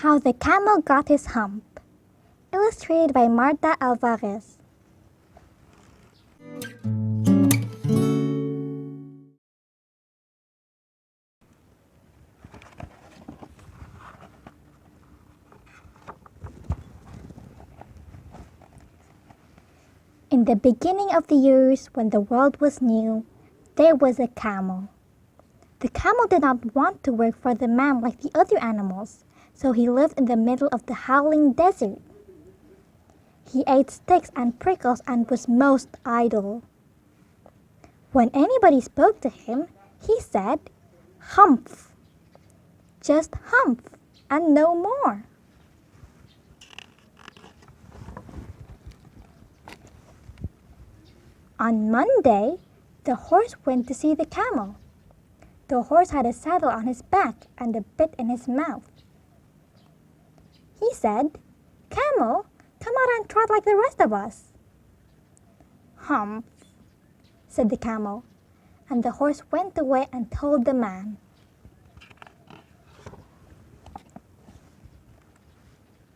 How the Camel Got His Hump, illustrated by Marta Alvarez. In the beginning of the years, when the world was new, there was a camel. The camel did not want to work for the man like the other animals, so he lived in the middle of the howling desert. He ate sticks and prickles and was most idle. When anybody spoke to him, he said, "Humph." Just humph and no more. On Monday, the horse went to see the camel. The horse had a saddle on his back and a bit in his mouth. He said, "Camel, come out and trot like the rest of us." "Humph," said the camel, and the horse went away and told the man.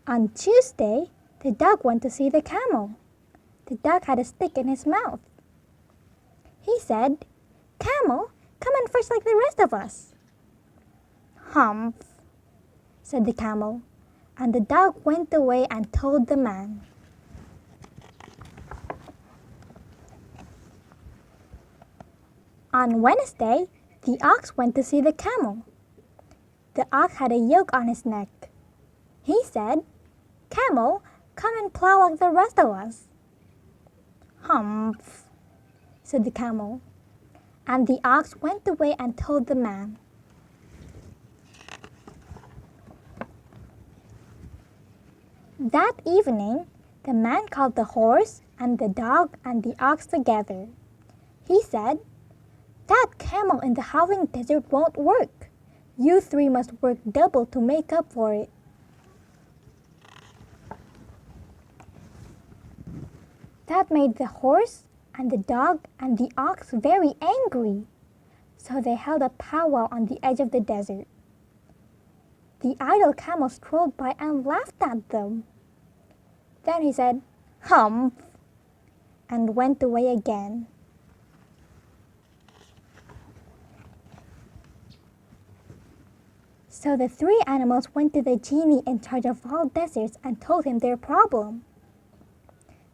On Tuesday, the dog went to see the camel. The dog had a stick in his mouth. He said, "Camel, come and fetch like the rest of us." "Humph," said the camel, and the dog went away and told the man. On Wednesday, the ox went to see the camel. The ox had a yoke on his neck. He said, "Camel, come and plow like the rest of us." "Humph," said the camel, and the ox went away and told the man. That evening, the man called the horse and the dog and the ox together. He said, "That camel in the howling desert won't work. You three must work double to make up for it." That made the horse and the dog and the ox very angry, so they held a powwow on the edge of the desert. The idle camel strolled by and laughed at them. Then he said, "Humph," and went away again. So the three animals went to the genie in charge of all deserts and told him their problem.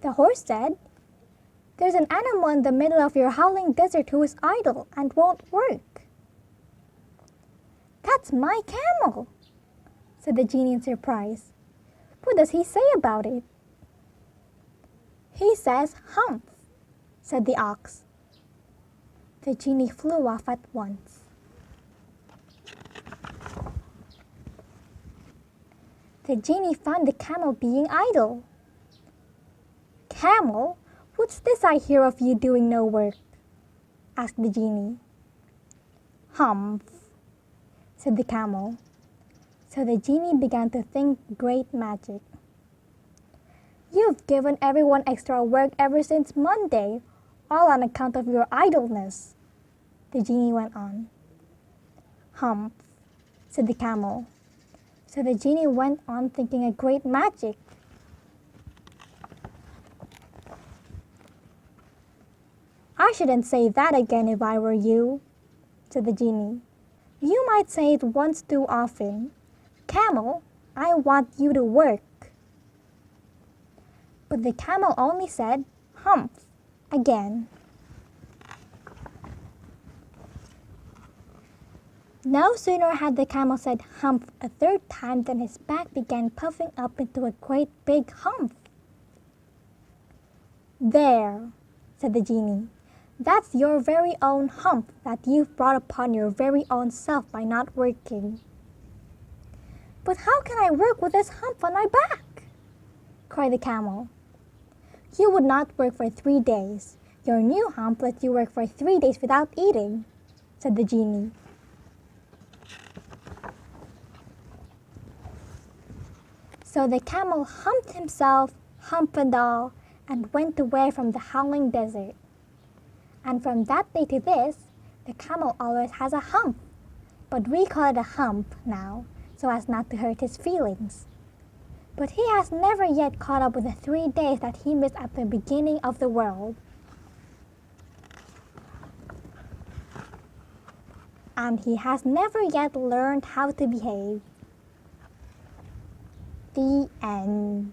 The horse said, "There's an animal in the middle of your howling desert who is idle and won't work." "That's my camel," said the genie in surprise. "What does he say about it?" "He says, 'Humph,'" said the ox. The genie flew off at once. The genie found the camel being idle. "Camel, what's this I hear of you doing no work?" asked the genie. "Humph," said the camel. So the genie began to think great magic. "You've given everyone extra work ever since Monday, all on account of your idleness," the genie went on. "Humph," said the camel. So the genie went on thinking a great magic. "I shouldn't say that again if I were you," said the genie. "You might say it once too often. Camel, I want you to work." But the camel only said, "Humph," again. No sooner had the camel said "humph" a third time than his back began puffing up into a great big hump. "There," said the genie. "That's your very own hump that you've brought upon your very own self by not working." "But how can I work with this hump on my back?" cried the camel. "You would not work for 3 days. Your new hump lets you work for 3 days without eating," said the genie. So the camel humped himself, hump and all, and went away from the howling desert. And from that day to this, the camel always has a hump. But we call it a hump now, so as not to hurt his feelings. But he has never yet caught up with the 3 days that he missed at the beginning of the world. And he has never yet learned how to behave. The end.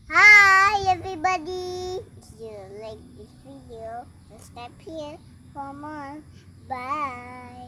Hi everybody! If you like this video, subscribe here for more. Bye!